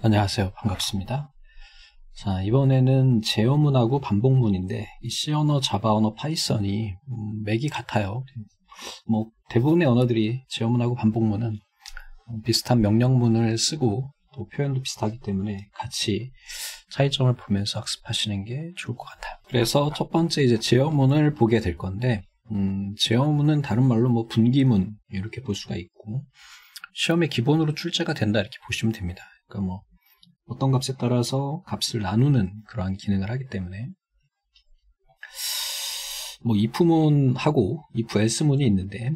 안녕하세요. 반갑습니다. 자, 이번에는 제어문하고 반복문인데 이 C 언어, 자바 언어, 파이썬이 맥이 같아요. 뭐 대부분의 언어들이 제어문하고 반복문은 비슷한 명령문을 쓰고 또 표현도 비슷하기 때문에 같이 차이점을 보면서 학습하시는 게 좋을 것 같아요. 그래서 첫 번째 이제 제어문을 보게 될 건데 제어문은 다른 말로 뭐 분기문 이렇게 볼 수가 있고 시험에 기본으로 출제가 된다 이렇게 보시면 됩니다. 그러니까 뭐 어떤 값에 따라서 값을 나누는 그러한 기능을 하기 때문에 뭐 if문하고 if-else문이 있는데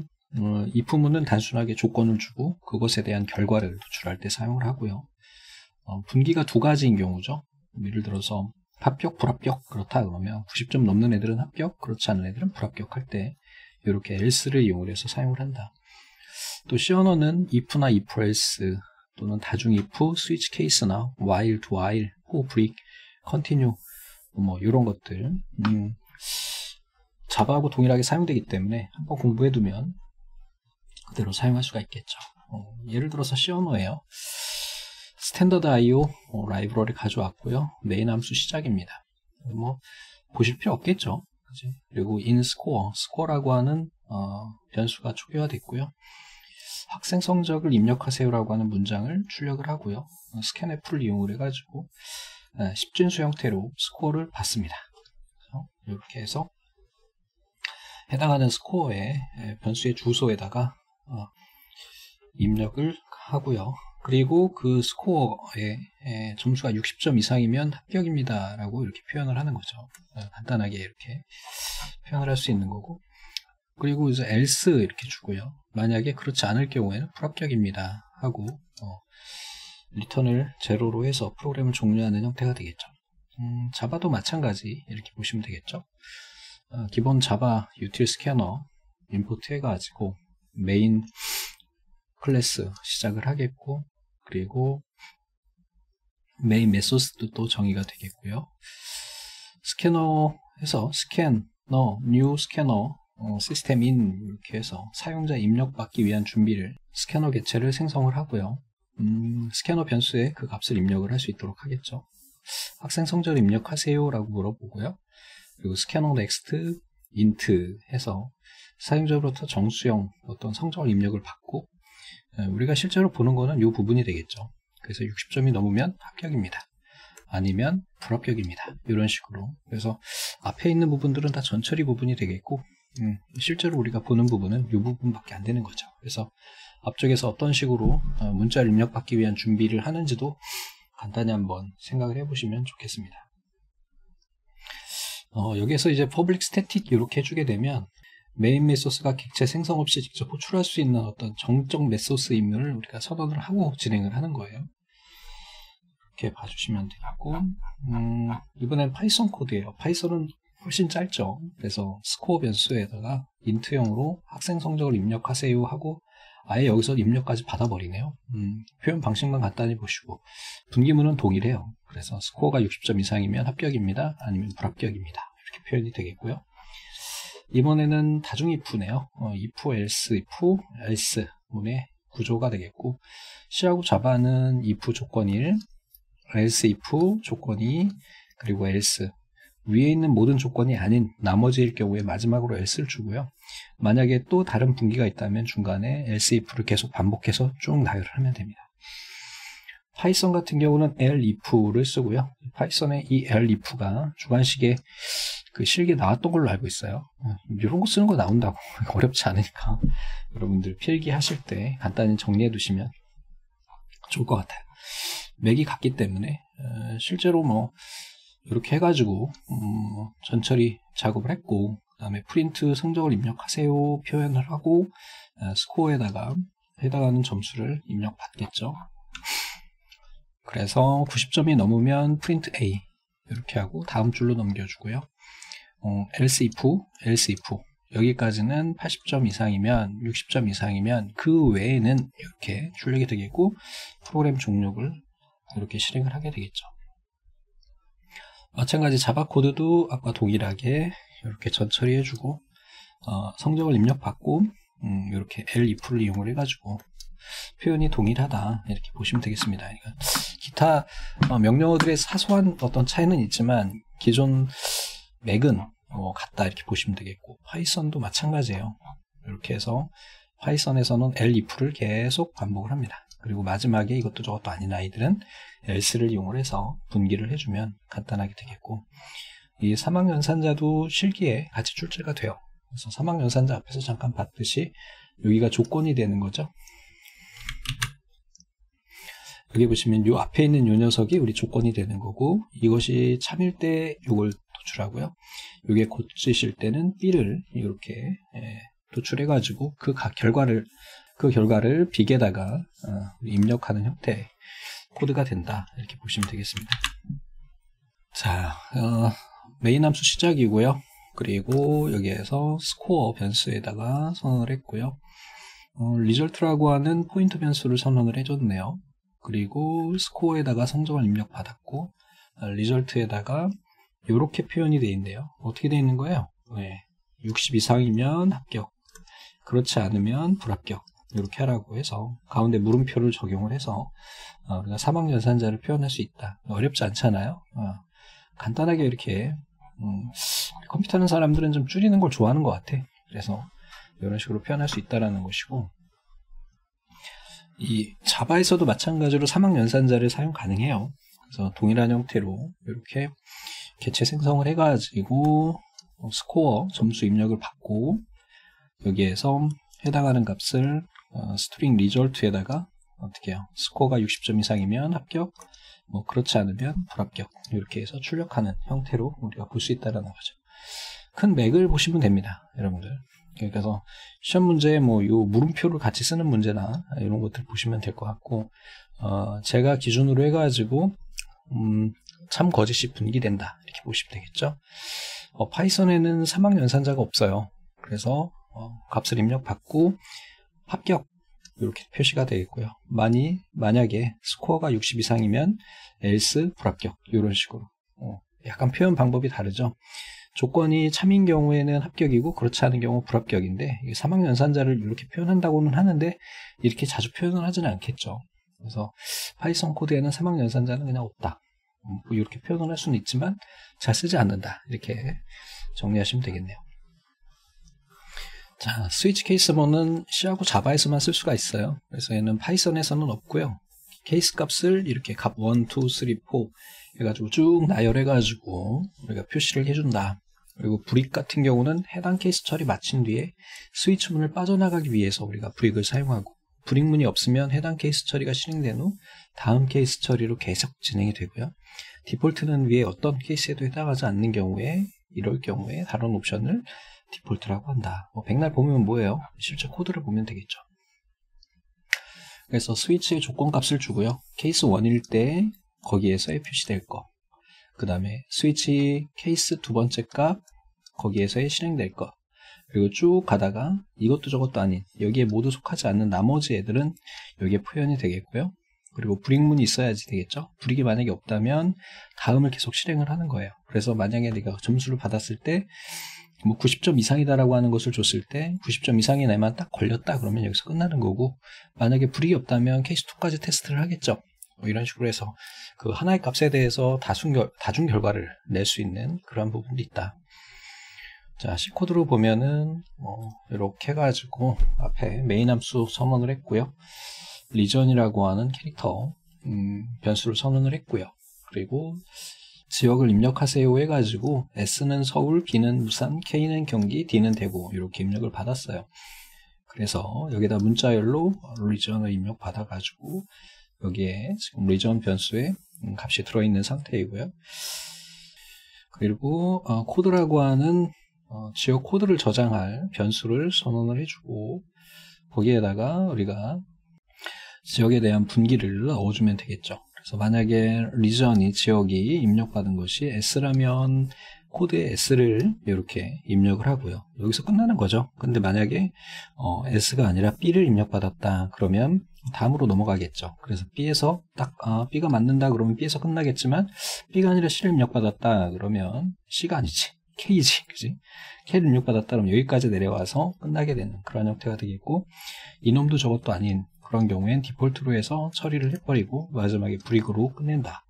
if문은 단순하게 조건을 주고 그것에 대한 결과를 도출할 때 사용을 하고요. 분기가 두 가지인 경우죠. 예를 들어서 합격, 불합격 그렇다 그러면 90점 넘는 애들은 합격, 그렇지 않은 애들은 불합격할 때 이렇게 else를 이용을 해서 사용을 한다. 또 C 언어는 if나 if-else 또는 다중 if, 스위치 케이스나 while, do while, for, break, continue 뭐 이런 것들 자바하고 동일하게 사용되기 때문에 한번 공부해두면 그대로 사용할 수가 있겠죠. 예를 들어서 C 언어예요. 스탠더드 IO 라이브러리 가져왔고요. 메인 함수 시작입니다. 뭐 보실 필요 없겠죠. 그치? 그리고 in score, score라고 하는 변수가 초기화됐고요. 학생 성적을 입력하세요라고 하는 문장을 출력을 하고요. 스캔F를 이용을 해가지고 10진수 형태로 스코어를 받습니다. 이렇게 해서 해당하는 스코어의 변수의 주소에다가 입력을 하고요. 그리고 그 스코어의 점수가 60점 이상이면 합격입니다 라고 이렇게 표현을 하는 거죠. 간단하게 이렇게 표현을 할 수 있는 거고, 그리고 이제 else 이렇게 주고요. 만약에 그렇지 않을 경우에는 불합격입니다 하고 리턴을 제로로 해서 프로그램을 종료하는 형태가 되겠죠. 자바도 마찬가지 이렇게 보시면 되겠죠. 기본 자바 util 스캐너 임포트 해가지고 메인 클래스 시작을 하겠고, 그리고 메인 메소드도 또 정의가 되겠고요. 스캐너에서 스캐너, 뉴 스캐너 시스템 인 이렇게 해서 사용자 입력받기 위한 준비를 스캐너 개체를 생성을 하고요. 스캐너 변수에 그 값을 입력을 할 수 있도록 하겠죠. 학생 성적을 입력하세요 라고 물어보고요. 그리고 스캐너 넥스트 인트 해서 사용자로부터 정수형 어떤 성적을 입력을 받고, 우리가 실제로 보는 거는 이 부분이 되겠죠. 그래서 60점이 넘으면 합격입니다. 아니면 불합격입니다. 이런 식으로. 그래서 앞에 있는 부분들은 다 전처리 부분이 되겠고, 실제로 우리가 보는 부분은 이 부분밖에 안 되는 거죠. 그래서 앞쪽에서 어떤 식으로 문자를 입력받기 위한 준비를 하는지도 간단히 한번 생각을 해보시면 좋겠습니다. 여기에서 이제 public static 이렇게 해주게 되면 메인 메소스가 객체 생성 없이 직접 호출할 수 있는 어떤 정적 메소스임을 우리가 선언을 하고 진행을 하는 거예요. 이렇게 봐주시면 되겠고, 이번엔 파이썬 코드예요. 파이썬은 훨씬 짧죠. 그래서 스코어 변수에다가 인트형으로 학생 성적을 입력하세요 하고 아예 여기서 입력까지 받아버리네요. 표현 방식만 간단히 보시고 분기문은 동일해요. 그래서 스코어가 60점 이상이면 합격입니다. 아니면 불합격입니다. 이렇게 표현이 되겠고요. 이번에는 다중 if네요. if, else 문의 구조가 되겠고, C하고 자바는 if 조건 1, else if 조건 2, 그리고 else 위에 있는 모든 조건이 아닌 나머지일 경우에 마지막으로 else를 주고요. 만약에 또 다른 분기가 있다면 중간에 else if를 계속 반복해서 쭉 나열을 하면 됩니다. 파이썬 같은 경우는 elif를 쓰고요. 파이썬의 이 elif가 주관식에 그 실기에 나왔던 걸로 알고 있어요. 이런 거 쓰는 거 나온다고. 어렵지 않으니까 여러분들 필기하실 때 간단히 정리해 두시면 좋을 것 같아요. 맥이 같기 때문에 실제로 뭐 이렇게 해가지고 전처리 작업을 했고, 그 다음에 프린트 성적을 입력하세요 표현을 하고 스코어에다가 해당하는 점수를 입력받겠죠. 그래서 90점이 넘으면 프린트 A 이렇게 하고 다음 줄로 넘겨주고요. else if 여기까지는 80점 이상이면 60점 이상이면 그 외에는 이렇게 출력이 되겠고, 프로그램 종료를 이렇게 실행을 하게 되겠죠. 마찬가지 자바 코드도 아까 동일하게 이렇게 전처리 해주고 성적을 입력받고 elif를 이용을 해가지고 표현이 동일하다 이렇게 보시면 되겠습니다. 그러니까 기타 명령어들의 사소한 어떤 차이는 있지만 기존 맥은 같다 이렇게 보시면 되겠고, 파이썬도 마찬가지예요. 이렇게 해서 파이썬에서는 elif를 계속 반복을 합니다. 그리고 마지막에 이것도 저것도 아닌 아이들은 else를 이용을 해서 분기를 해주면 간단하게 되겠고, 이 사막연산자도 실기에 같이 출제가 돼요. 그래서 사막연산자 앞에서 잠깐 봤듯이 여기가 조건이 되는 거죠. 여기 보시면 이 앞에 있는 이 녀석이 우리 조건이 되는 거고, 이것이 참일 때 이걸 도출하고요. 이게 고치실 때는 B를 이렇게 도출해 가지고 그 결과를 빅에다가 입력하는 형태의 코드가 된다 이렇게 보시면 되겠습니다. 자, 메인 함수 시작이고요. 그리고 여기에서 스코어 변수에다가 선언을 했고요. 리절트라고 하는 포인터 변수를 선언을 해줬네요. 그리고 스코어에다가 성적을 입력받았고, 리절트에다가 이렇게 표현이 되어 있는데요. 어떻게 되어 있는 거예요? 60 이상이면 합격, 그렇지 않으면 불합격, 이렇게 하라고 해서 가운데 물음표를 적용을 해서 우리가 사막연산자를 표현할 수 있다. 어렵지 않잖아요. 간단하게 이렇게 컴퓨터 하는 사람들은 좀 줄이는 걸 좋아하는 것 같아. 그래서 이런 식으로 표현할 수 있다라는 것이고, 이 자바에서도 마찬가지로 사막연산자를 사용 가능해요. 그래서 동일한 형태로 이렇게 개체 생성을 해가지고 스코어 점수 입력을 받고, 여기에서 해당하는 값을 스트링 리절트에다가 어떻게 해요? 스코어가 60점 이상이면 합격, 그렇지 않으면 불합격, 이렇게 해서 출력하는 형태로 우리가 볼 수 있다는 거죠. 큰 맥을 보시면 됩니다, 여러분들. 그래서 시험 문제에 요 물음표를 같이 쓰는 문제나 이런 것들 보시면 될 것 같고, 제가 기준으로 해가지고 참 거짓이 분기된다 이렇게 보시면 되겠죠. 파이썬에는 사막연산자가 없어요. 그래서 값을 입력받고 합격 이렇게 표시가 되겠고요. 만약에 스코어가 60 이상이면 else 불합격, 이런 식으로 약간 표현 방법이 다르죠. 조건이 참인 경우에는 합격이고 그렇지 않은 경우 불합격인데, 사막연산자를 이렇게 표현한다고는 하는데 이렇게 자주 표현을 하지는 않겠죠. 그래서 파이썬 코드에는 사막연산자는 그냥 없다, 이렇게 표현을 할 수는 있지만 잘 쓰지 않는다, 이렇게 정리하시면 되겠네요. 자, 스위치 케이스번은 C하고 자바에서만 쓸 수가 있어요. 그래서 얘는 파이썬에서는 없고요. 케이스 값을 이렇게 값 1, 2, 3, 4 해가지고 쭉 나열해가지고 우리가 표시를 해준다. 그리고 브릭 같은 경우는 해당 케이스 처리 마친 뒤에 스위치 문을 빠져나가기 위해서 우리가 브릭을 사용하고, 브릭 문이 없으면 해당 케이스 처리가 실행된 후 다음 케이스 처리로 계속 진행이 되고요. 디폴트는 위에 어떤 케이스에도 해당하지 않는 경우에, 이럴 경우에 다른 옵션을 디폴트라고 한다. 백날 보면 뭐예요? 실제 코드를 보면 되겠죠. 그래서 스위치의 조건 값을 주고요. 케이스 1일 때 거기에서의 표시될 거, 그 다음에 스위치 케이스 두 번째 값 거기에서의 실행될 거, 그리고 쭉 가다가 이것도 저것도 아닌 여기에 모두 속하지 않는 나머지 애들은 여기에 표현이 되겠고요. 그리고 브릭문이 있어야지 되겠죠. 브릭이 만약에 없다면 다음을 계속 실행을 하는 거예요. 그래서 만약에 내가 점수를 받았을 때 90점 이상이다라고 하는 것을 줬을 때 90점 이상인 애만 딱 걸렸다 그러면 여기서 끝나는 거고, 만약에 브릭이 없다면 케이스 2까지 테스트를 하겠죠. 이런 식으로 해서 그 하나의 값에 대해서 다중 결과를 낼 수 있는 그런 부분도 있다. 자, C코드로 보면은 이렇게 해가지고 앞에 메인 함수 선언을 했고요. 리전이라고 하는 캐릭터 변수를 선언을 했고요. 그리고 지역을 입력하세요 해가지고 S는 서울, B는 부산, K는 경기, D는 대구, 이렇게 입력을 받았어요. 그래서 여기다 문자열로 리전을 입력받아가지고 여기에 지금 리전 변수에 값이 들어있는 상태이고요. 그리고 코드라고 하는 지역 코드를 저장할 변수를 선언을 해주고, 거기에다가 우리가 지역에 대한 분기를 넣어주면 되겠죠. 그래서 만약에 리전이 지역이 입력받은 것이 S라면 코드에 S를 이렇게 입력을 하고요. 여기서 끝나는 거죠. 근데 만약에 S가 아니라 B를 입력받았다 그러면 다음으로 넘어가겠죠. 그래서 B에서 딱 B가 맞는다 그러면 B에서 끝나겠지만, B가 아니라 C를 입력받았다 그러면 C가 아니지, K지, 그지? K를 입력받았다 그러면 여기까지 내려와서 끝나게 되는 그런 형태가 되겠고, 이놈도 저것도 아닌 그런 경우엔 디폴트로 해서 처리를 해버리고 마지막에 브릭으로 끝낸다.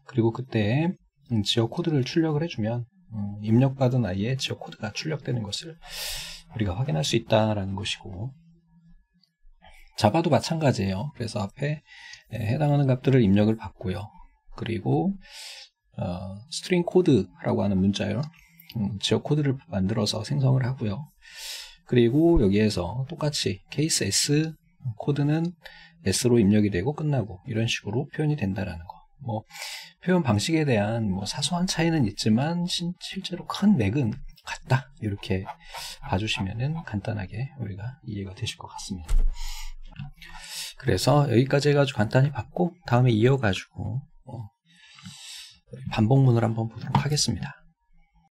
그리고 그때 지역 코드를 출력을 해주면 입력받은 i의 지역 코드가 출력되는 것을 우리가 확인할 수 있다라는 것이고, 자바도 마찬가지예요. 그래서 앞에 해당하는 값들을 입력을 받고요. 그리고 스트링 코드라고 하는 문자열 지역 코드를 만들어서 생성을 하고요. 그리고 여기에서 똑같이 케이스 S 코드는 S로 입력이 되고 끝나고 이런 식으로 표현이 된다라는 거. 뭐 표현 방식에 대한 뭐 사소한 차이는 있지만 실제로 큰 맥은 같다. 이렇게 봐주시면은 간단하게 우리가 이해가 되실 것 같습니다. 그래서 여기까지 해가지고 간단히 봤고, 다음에 이어가지고 반복문을 한번 보도록 하겠습니다.